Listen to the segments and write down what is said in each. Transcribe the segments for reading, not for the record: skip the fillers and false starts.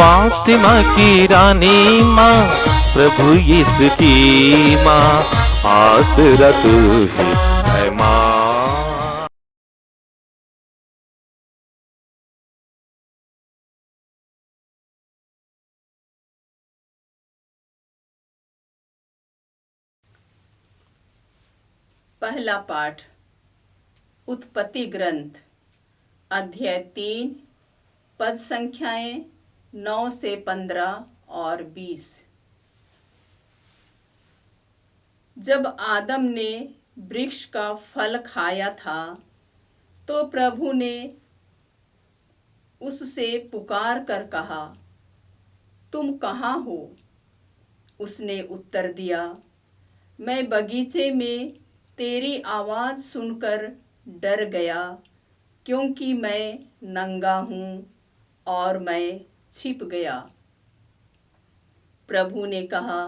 फातिमा की रानी माँ, प्रभु यीशु की माँ, आसरा तू ही है माँ। पहला पाठ उत्पत्ति ग्रंथ अध्याय 3 पद संख्याएं 9 से 15 और 20। जब आदम ने वृक्ष का फल खाया था तो प्रभु ने उससे पुकार कर कहा, तुम कहाँ हो? उसने उत्तर दिया, मैं बगीचे में तेरी आवाज़ सुनकर डर गया, क्योंकि मैं नंगा हूँ और मैं छिप गया। प्रभु ने कहा,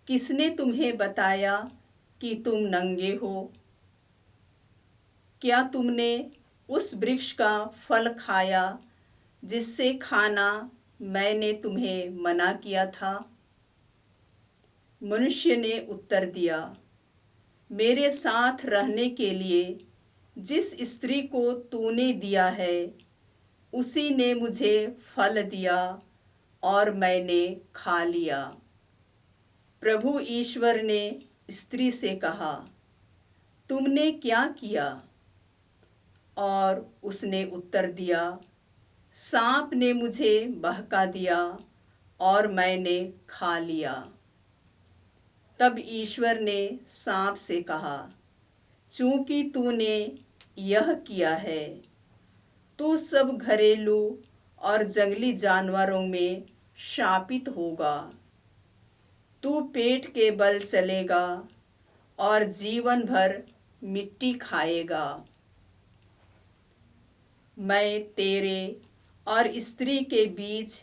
किसने तुम्हें बताया कि तुम नंगे हो? क्या तुमने उस वृक्ष का फल खाया जिससे खाना मैंने तुम्हें मना किया था? मनुष्य ने उत्तर दिया, मेरे साथ रहने के लिए जिस स्त्री को तूने दिया है उसी ने मुझे फल दिया और मैंने खा लिया। प्रभु ईश्वर ने स्त्री से कहा, तुमने क्या किया? और उसने उत्तर दिया, सांप ने मुझे बहका दिया और मैंने खा लिया। तब ईश्वर ने सांप से कहा, चूंकि तूने यह किया है तो सब घरेलू और जंगली जानवरों में शापित होगा। तू पेट के बल चलेगा और जीवन भर मिट्टी खाएगा। मैं तेरे और स्त्री के बीच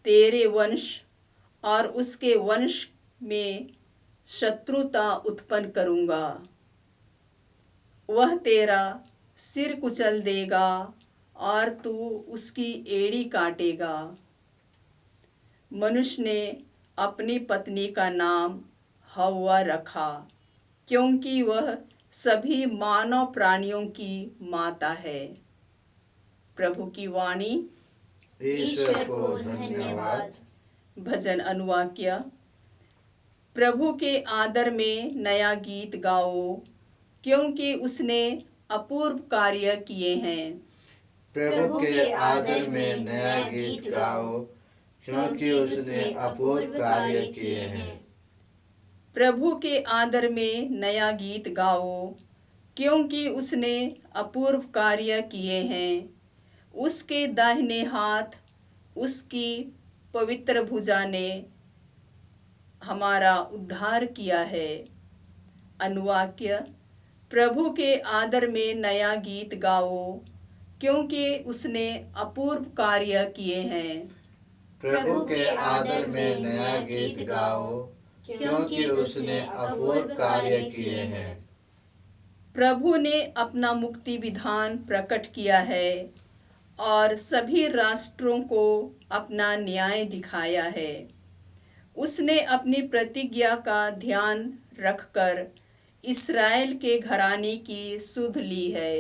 तेरे वंश और उसके वंश में शत्रुता उत्पन्न करूँगा। वह तेरा सिर कुचल देगा और तू उसकी एड़ी काटेगा। मनुष्य ने अपनी पत्नी का नाम हव्वा रखा, क्योंकि वह सभी मानव प्राणियों की माता है। प्रभु की वाणी। ईश्वर को धन्यवाद। भजन अनुवाक्य। प्रभु के आदर में नया गीत गाओ, क्योंकि उसने अपूर्व कार्य किए हैं। प्रभु के आदर में नया गीत गाओ, क्योंकि उसने अपूर्व कार्य किए हैं। प्रभु के आदर में नया गीत गाओ, क्योंकि उसने अपूर्व कार्य किए हैं। उसके दाहिने हाथ, उसकी पवित्र भुजा ने हमारा उद्धार किया है। अनुवाक्य। प्रभु के आदर में नया गीत गाओ, क्योंकि उसने अपूर्व कार्य किए हैं। प्रभु के आदर में नया गीत गाओ, क्योंकि उसने अपूर्व कार्य किए हैं। प्रभु ने अपना मुक्ति विधान प्रकट किया है और सभी राष्ट्रों को अपना न्याय दिखाया है। उसने अपनी प्रतिज्ञा का ध्यान रखकर इस्राएल के घराने की सुध ली है।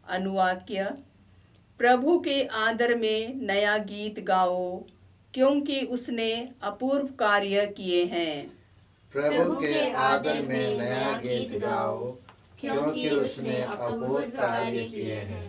अनुवाक्य। प्रभु के आदर में नया गीत गाओ, क्योंकि उसने अपूर्व कार्य किए हैं। प्रभु के आदर में नया गीत गाओ, क्योंकि उसने अपूर्व कार्य किए हैं।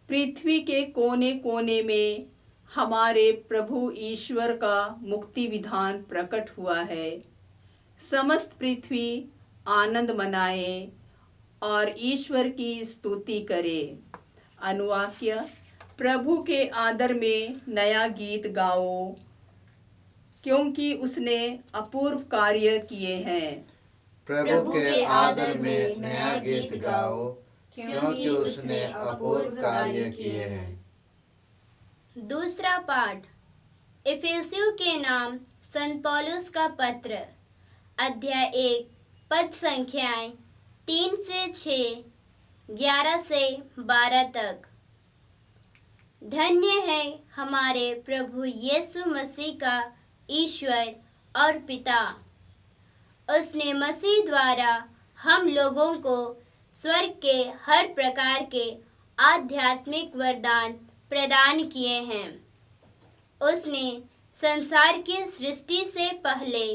पृथ्वी के कोने कोने में हमारे प्रभु ईश्वर का मुक्ति विधान प्रकट हुआ है। समस्त पृथ्वी आनंद मनाए और ईश्वर की स्तुति करे। अनुवाक्य। प्रभु के आदर में नया गीत गाओ, क्योंकि उसने अपूर्व कार्य किए हैं। प्रभु के आदर में नया गीत गाओ, क्योंकि उसने अपूर्व कार्य किए हैं। दूसरा पाठ इफिसियों के नाम संत पौलुस का पत्र अध्याय 1 पद संख्याएं 3 से 6, 11 से 12 तक। धन्य है हमारे प्रभु यीशु मसीह का ईश्वर और पिता। उसने मसीह द्वारा हम लोगों को स्वर्ग के हर प्रकार के आध्यात्मिक वरदान प्रदान किए हैं। उसने संसार की सृष्टि से पहले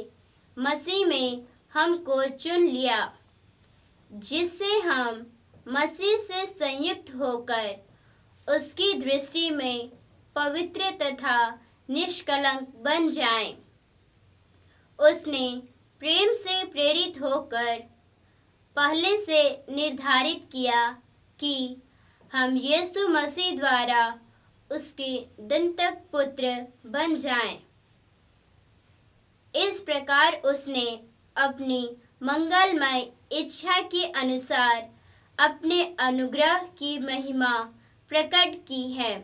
मसीह में हमको चुन लिया, जिससे हम मसीह से संयुक्त होकर उसकी दृष्टि में पवित्र तथा निष्कलंक बन जाएं। उसने प्रेम से प्रेरित होकर पहले से निर्धारित किया कि हम यीशु मसीह द्वारा उसके दंतक पुत्र बन जाएं। इस प्रकार उसने अपनी मंगलमय इच्छा के अनुसार अपने अनुग्रह की महिमा प्रकट की है।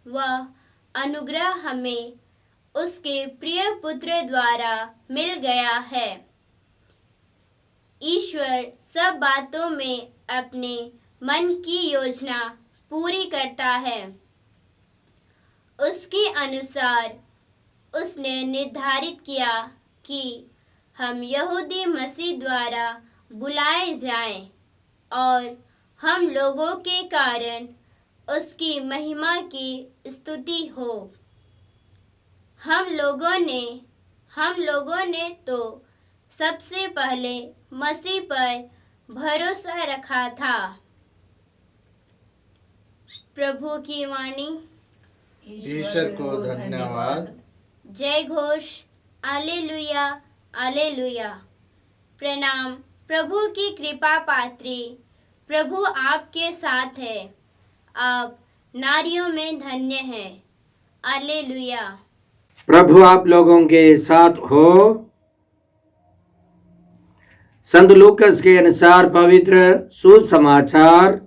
वह अनुग्रह हमें उसके प्रिय पुत्र द्वारा मिल गया है। ईश्वर सब बातों में अपने मन की योजना पूरी करता है। उसके अनुसार उसने निर्धारित किया कि हम यहूदी मसीह द्वारा बुलाए जाएं और हम लोगों के कारण उसकी महिमा की स्तुति हो। हम लोगों ने तो सबसे पहले मसीह पर भरोसा रखा था। प्रभु की वाणी। ईश्वर को धन्यवाद। जय घोष। Hallelujah hallelujah. प्रणाम प्रभु की कृपा पात्री। प्रभु आपके साथ है। आप नारियों में धन्य हैं। हालेलुया। प्रभु आप लोगों के साथ हो। संत लूकस के अनुसार पवित्र सुसमाचार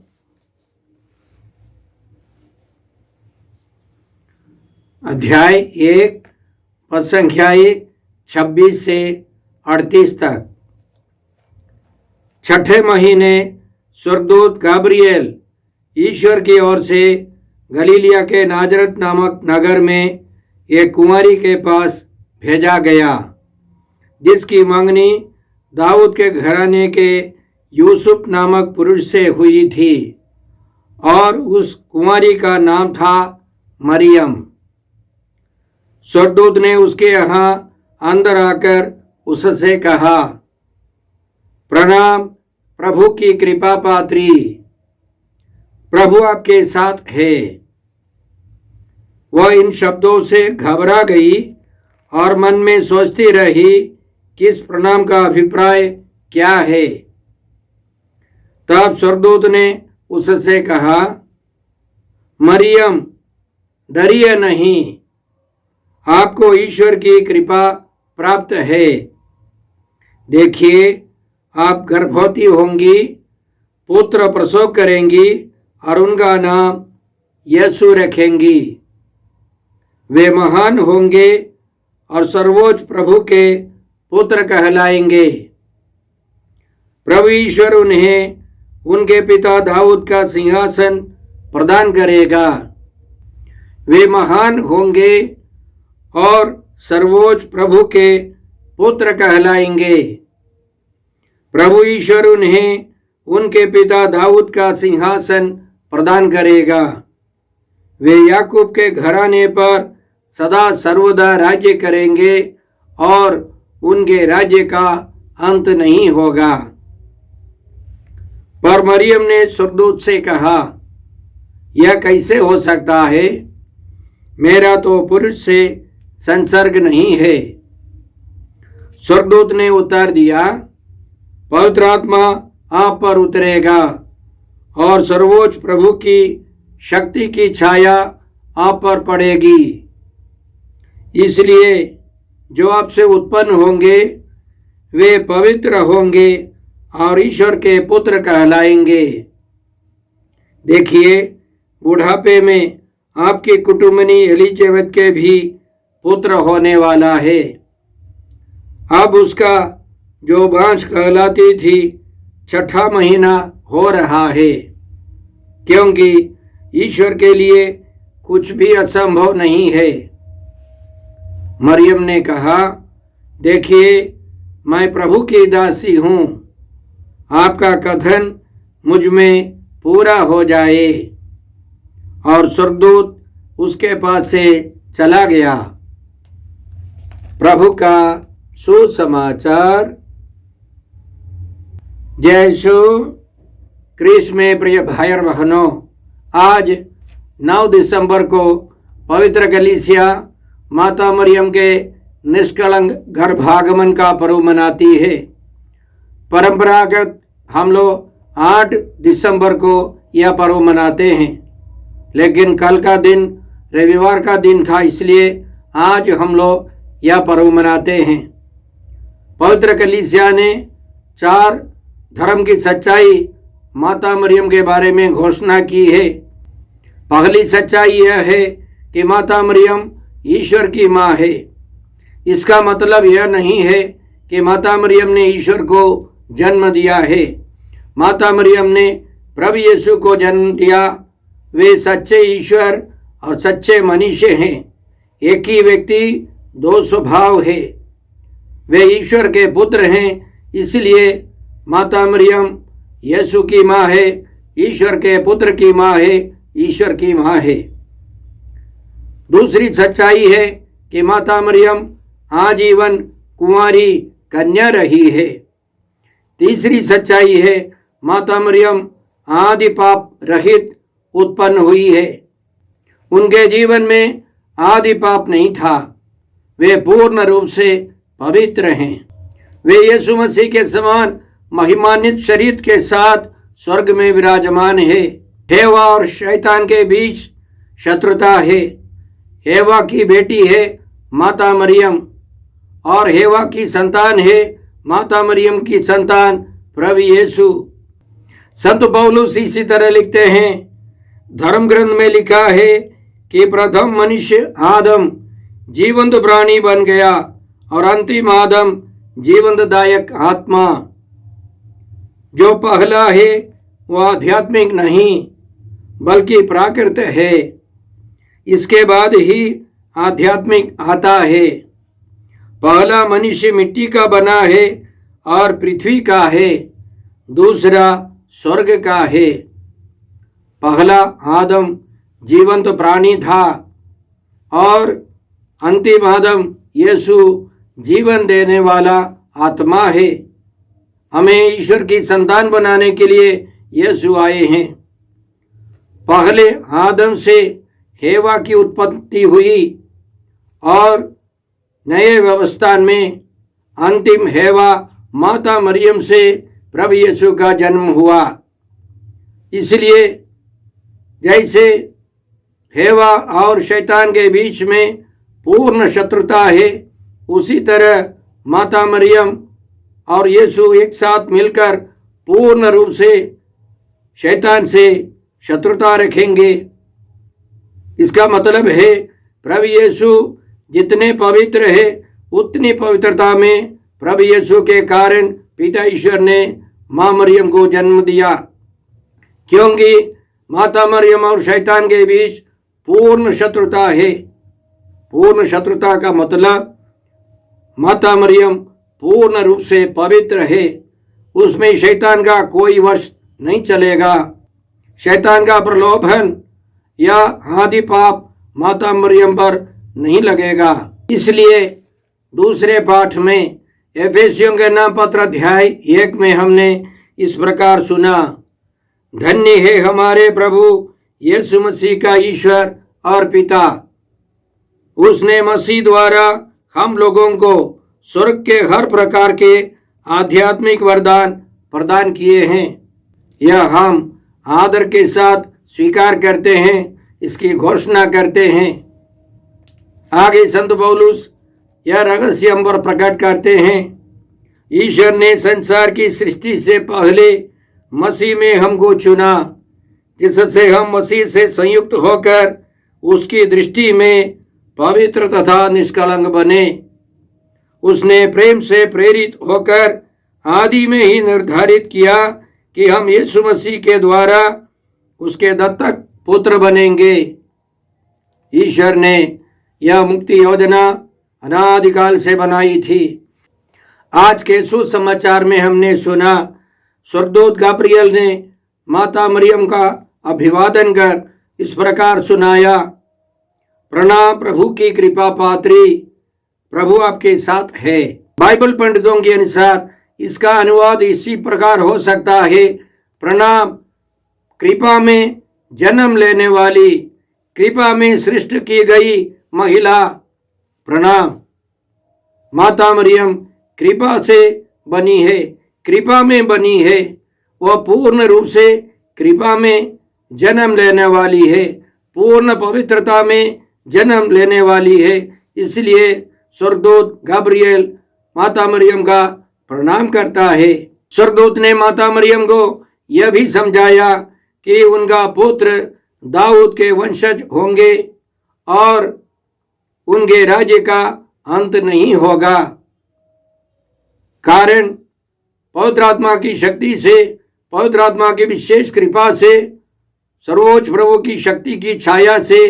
अध्याय 1 पद संख्या 26 से 38 तक। छठे महीने स्वर्गदूत गाब्रिएल ईश्वर की ओर से गलीलिया के नाजरत नामक नगर में एक कुंवारी के पास भेजा गया, जिसकी मंगनी दाऊद के घराने के यूसुफ नामक पुरुष से हुई थी, और उस कुंवारी का नाम था मरियम। स्वर्गदूत ने उसके यहाँ अंदर आकर उससे कहा, प्रणाम प्रभु की कृपा पात्री, प्रभु आपके साथ है। वह इन शब्दों से घबरा गई और मन में सोचती रही कि इस प्रणाम का अभिप्राय क्या है। तब स्वर्गदूत ने उससे कहा, मरियम डरिए नहीं, आपको ईश्वर की कृपा प्राप्त है। देखिए, आप गर्भवती होंगी, पुत्र प्रसव करेंगी और उनका नाम यीशु रखेंगी। वे महान होंगे और सर्वोच्च प्रभु के पुत्र कहलाएंगे। प्रभु ईश्वर उन्हें उनके पिता दाऊद का सिंहासन प्रदान करेगा। वे महान होंगे और सर्वोच्च प्रभु के पुत्र कहलाएंगे। प्रभु ईश्वर उन्हें उनके पिता दाऊद का सिंहासन प्रदान करेगा। वे याकूब के घराने पर सदा सर्वदा राज्य करेंगे और उनके राज्य का अंत नहीं होगा। पर मरियम ने स्वर्गदूत से कहा, यह कैसे हो सकता है? मेरा तो पुरुष से संसर्ग नहीं है। स्वर्गदूत ने उत्तर दिया, पवित्र आत्मा आप पर उतरेगा और सर्वोच्च प्रभु की शक्ति की छाया आप पर पड़ेगी। इसलिए जो आपसे उत्पन्न होंगे वे पवित्र होंगे और ईश्वर के पुत्र कहलाएंगे। देखिए, बुढ़ापे में आपकी कुटुंबनी एलिजाबेथ के भी पुत्र होने वाला है। अब उसका जो बांझ कहलाती थी 6ठा महीना हो रहा है, क्योंकि ईश्वर के लिए कुछ भी असंभव नहीं है। मरियम ने कहा, देखिए, मैं प्रभु की दासी हूँ, आपका कथन मुझ में पूरा हो जाए। और स्वर्गदूत उसके पास से चला गया। प्रभु का सुसमाचार। जय यीशु क्रिस्त में प्रिय भाई और बहनों, आज 9 दिसंबर को पवित्र कलीसिया माता मरियम के निष्कलंक गर्भागमन का पर्व मनाती है। परंपरागत हम लोग 8 दिसंबर को यह पर्व मनाते हैं, लेकिन कल का दिन रविवार का दिन था, इसलिए आज हम लोग यह पर्व मनाते हैं। पवित्र कलीसिया ने 4 धर्म की सच्चाई माता मरियम के बारे में घोषणा की है। पहली सच्चाई यह है कि माता मरियम ईश्वर की माँ है। इसका मतलब यह नहीं है कि माता मरियम ने ईश्वर को जन्म दिया है। माता मरियम ने प्रभु यीशु को जन्म दिया। वे सच्चे ईश्वर और सच्चे मनुष्य हैं। एक ही व्यक्ति 2 स्वभाव है। वे ईश्वर के पुत्र हैं, इसलिए माता मरियम यीशु की माँ है, ईश्वर के पुत्र की माँ है, ईश्वर की माँ है। दूसरी सच्चाई है कि माता मरियम आजीवन कुंवारी कन्या रही है। तीसरी सच्चाई है माता मरियम आदि पाप रहित उत्पन्न हुई है। उनके जीवन में आदि पाप नहीं था। वे पूर्ण रूप से पवित्र हैं। वे यीशु मसीह के समान महिमान्वित शरीर के साथ स्वर्ग में विराजमान है। हेवा और शैतान के बीच शत्रुता है। हेवा की बेटी है माता मरियम और हेवा की संतान है माता मरियम की संतान प्रभु यीशु। संत पौलुस इसी तरह लिखते हैं, धर्म ग्रंथ में लिखा है कि प्रथम मनुष्य आदम जीवंत प्राणी बन गया और अंतिम आदम जीवनदायक आत्मा। जो पहला है वह आध्यात्मिक नहीं बल्कि प्राकृत है। इसके बाद ही आध्यात्मिक आता है। पहला मनुष्य मिट्टी का बना है और पृथ्वी का है, दूसरा स्वर्ग का है। पहला आदम जीवंत प्राणी था और अंतिम आदम यीशु जीवन देने वाला आत्मा है। हमें ईश्वर की संतान बनाने के लिए यीशु आए हैं। पहले आदम से हेवा की उत्पत्ति हुई और नए व्यवस्था में अंतिम हेवा माता मरियम से प्रभु यीशु का जन्म हुआ। इसलिए जैसे हेवा और शैतान के बीच में पूर्ण शत्रुता है, उसी तरह माता मरियम और यीशु एक साथ मिलकर पूर्ण रूप से शैतान से शत्रुता रखेंगे। इसका मतलब है प्रभु यीशु जितने पवित्र है उतनी पवित्रता में प्रभु यीशु के कारण पिता ईश्वर ने माँ मरियम को जन्म दिया, क्योंकि माता मरियम और शैतान के बीच पूर्ण शत्रुता है। पूर्ण शत्रुता का मतलब माता मरियम पूर्ण रूप से पवित्र है। उसमें शैतान का कोई वश नहीं चलेगा। शैतान का प्रलोभन या आदि पाप माता मरियम पर नहीं लगेगा। इसलिए दूसरे पाठ में एफेसियों के नाम पत्र अध्याय 1 में हमने इस प्रकार सुना, धन्य है हमारे प्रभु यीशु मसीह का ईश्वर और पिता। उसने मसीह द्वारा हम लोगों को स्वर्ग के हर प्रकार के आध्यात्मिक वरदान प्रदान किए हैं। यह हम आदर के साथ स्वीकार करते हैं, इसकी घोषणा करते हैं। आगे संत पौलुस यह रहस्य हम पर प्रकट करते हैं, ईश्वर ने संसार की सृष्टि से पहले मसीह में हमको चुना, जिससे हम मसीह से संयुक्त होकर उसकी दृष्टि में पवित्र तथा निष्कलंक बने। उसने प्रेम से प्रेरित होकर आदि में ही निर्धारित किया कि हम यीशु मसीह के द्वारा उसके दत्तक पुत्र बनेंगे। ईश्वर ने यह मुक्ति योजना अनादिकाल से बनाई थी। आज के सुसमाचार में हमने सुना स्वर्गदूत गाब्रियल ने माता मरियम का अभिवादन कर इस प्रकार सुनाया, प्रणाम प्रभु की कृपा पात्री, प्रभु आपके साथ है। बाइबल पंडितों के अनुसार इसका अनुवाद इसी प्रकार हो सकता है, प्रणाम कृपा में जन्म लेने वाली, कृपा में सृष्टि की गई महिला, प्रणाम। माता मरियम कृपा से बनी है, कृपा में बनी है, वह पूर्ण रूप से कृपा में जन्म लेने वाली है, पूर्ण पवित्रता में जन्म लेने वाली है। इसलिए स्वर्गदूत गाब्रियल माता मरियम का प्रणाम करता है। स्वर्गदूत ने माता मरियम को यह भी समझाया कि उनका पुत्र दाऊद के वंशज होंगे और उनके राज्य का अंत नहीं होगा। कारण पवित्र आत्मा की शक्ति से, पवित्र आत्मा की विशेष कृपा से, सर्वोच्च प्रभु की शक्ति की छाया से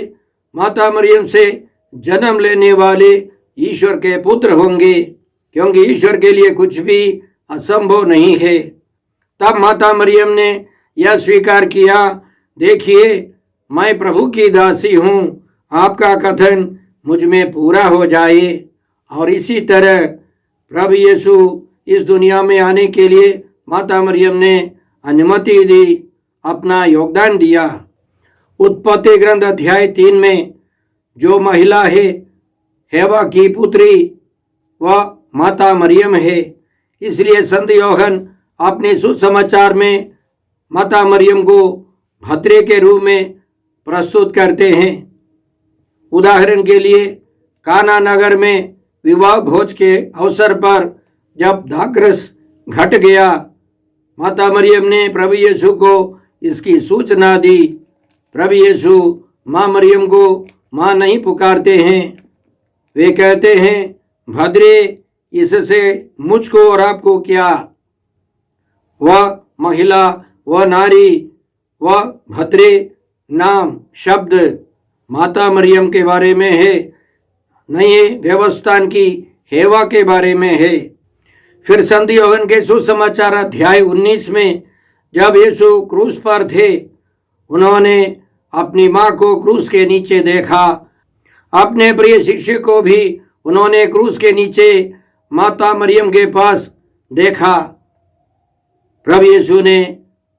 माता मरियम से जन्म लेने वाले ईश्वर के पुत्र होंगे, क्योंकि ईश्वर के लिए कुछ भी असंभव नहीं है। तब माता मरियम ने यह स्वीकार किया, देखिए मैं प्रभु की दासी हूँ, आपका कथन मुझ में पूरा हो जाए। और इसी तरह प्रभु यीशु इस दुनिया में आने के लिए माता मरियम ने अनुमति दी, अपना योगदान दिया। उत्पत्ति ग्रंथ अध्याय 3 में जो महिला है हेवा की पुत्री, वह माता मरियम है। इसलिए संत योहन अपने सुसमाचार में माता मरियम को भद्रे के रूप में प्रस्तुत करते हैं। उदाहरण के लिए काना नगर में विवाह भोज के अवसर पर जब दाखरस घट गया, माता मरियम ने प्रभु यीशु को इसकी सूचना दी। प्रभु यीशु माँ मरियम को माँ नहीं पुकारते हैं, वे कहते हैं भद्रे, इससे मुझको और आपको क्या। वह महिला, वह नारी, वह भद्रे नाम शब्द माता मरियम के बारे में है, नए व्यवस्थान की हेवा के बारे में है। फिर संत योहन के सुसमाचार अध्याय 19 में जब यीशु क्रूस पर थे, उन्होंने अपनी माँ को क्रूस के नीचे देखा। अपने प्रिय शिष्य को भी उन्होंने क्रूस के नीचे माता मरियम के पास देखा। प्रभु यीशु ने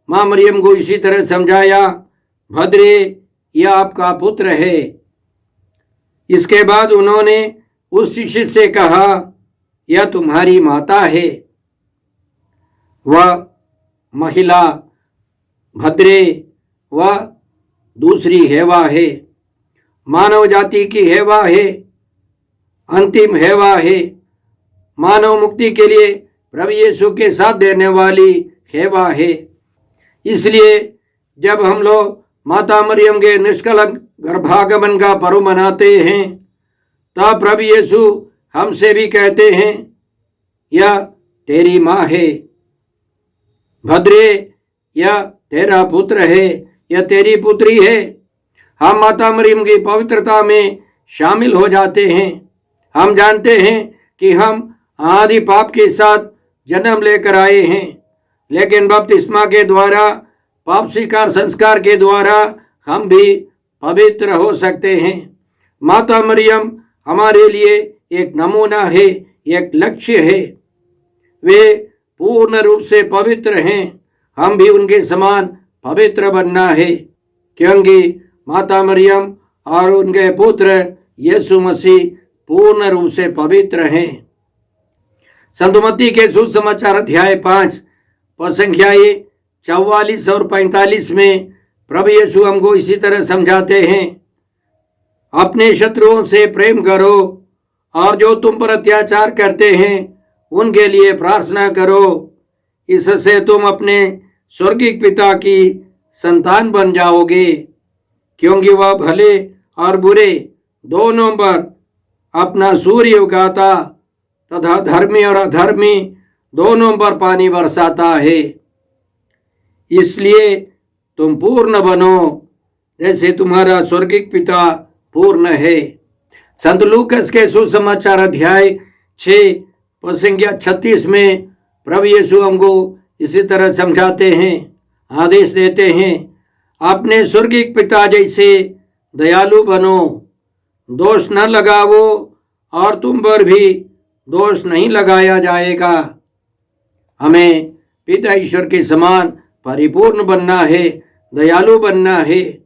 माँ मरियम को इसी तरह समझाया, भद्रे, यह आपका पुत्र है। इसके बाद उन्होंने उस शिष्य से कहा, यह तुम्हारी माता है। वह महिला भद्रे, वह दूसरी हेवा है, मानव जाति की हेवा है, अंतिम हेवा है, मानव मुक्ति के लिए प्रभु यीशु के साथ देने वाली हेवा है। इसलिए जब हम लोग माता मरियम के निष्कलंक गर्भागमन का पर्व मनाते हैं, तब प्रभु यीशु हमसे भी कहते हैं, यह तेरी माँ है। भद्रे, यह तेरा पुत्र है, यह तेरी पुत्री है। हम माता मरियम की पवित्रता में शामिल हो जाते हैं। हम जानते हैं कि हम आदि पाप के साथ जन्म लेकर आए हैं, लेकिन बपतिस्मा के द्वारा, पाप स्वीकार संस्कार के द्वारा हम भी पवित्र हो सकते हैं। माता मरियम हमारे लिए एक नमूना है, एक लक्ष्य है। वे पूर्ण रूप से पवित्र हैं, हम भी उनके समान पवित्र बनना है, क्योंकि माता मरियम और उनके पुत्र यीशु मसीह पूर्ण रूप से पवित्र हैं। संत मत्ती के सुसमाचार अध्याय 5 पद संख्या 44 और 45 में प्रभु यीशु हमको इसी तरह समझाते हैं, अपने शत्रुओं से प्रेम करो और जो तुम पर अत्याचार करते हैं उनके लिए प्रार्थना करो, इससे तुम अपने स्वर्गीय पिता की संतान बन जाओगे, क्योंकि वह भले और बुरे दोनों पर अपना सूर्य उगाता तथा धर्मी और अधर्मी दोनों पर पानी बरसाता है। इसलिए तुम पूर्ण बनो, जैसे तुम्हारा स्वर्गीय पिता पूर्ण है। संत लूकस के सुसमाचार अध्याय 6 पद संख्या 36 में प्रभु यीशु हमको इसी तरह समझाते हैं, आदेश देते हैं, अपने स्वर्गीय पिता जैसे दयालु बनो, दोष न लगाओ और तुम पर भी दोष नहीं लगाया जाएगा। हमें पिता ईश्वर के समान परिपूर्ण बनना है, दयालु बनना है।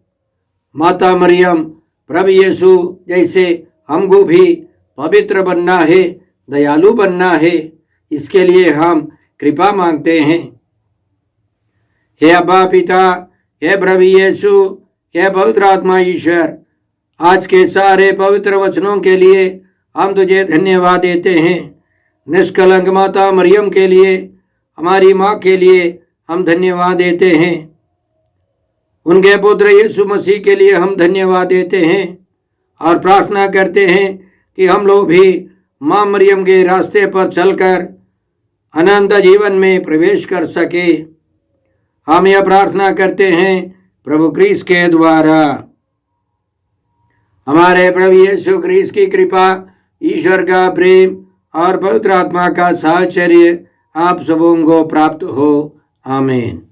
माता मरियम प्रभु यीशु जैसे हमको भी पवित्र बनना है, दयालु बनना है। इसके लिए हम कृपा मांगते हैं। हे अब्बा पिता, हे प्रभु यीशु, हे पवित्र आत्मा ईश्वर, आज के सारे पवित्र वचनों के लिए हम तुझे धन्यवाद देते हैं। निष्कलंक माता मरियम के लिए, हमारी माँ के लिए हम धन्यवाद देते हैं। उनके पुत्र यीशु मसीह के लिए हम धन्यवाद देते हैं और प्रार्थना करते हैं कि हम लोग भी माँ मरियम के रास्ते पर चलकर अनंत जीवन में प्रवेश कर सके। हम यह प्रार्थना करते हैं प्रभु क्रिस्त के द्वारा। हमारे प्रभु यीशु क्रिस्त की कृपा, ईश्वर का प्रेम और पवित्र आत्मा का साहचर्य आप सबों को प्राप्त हो। आमीन।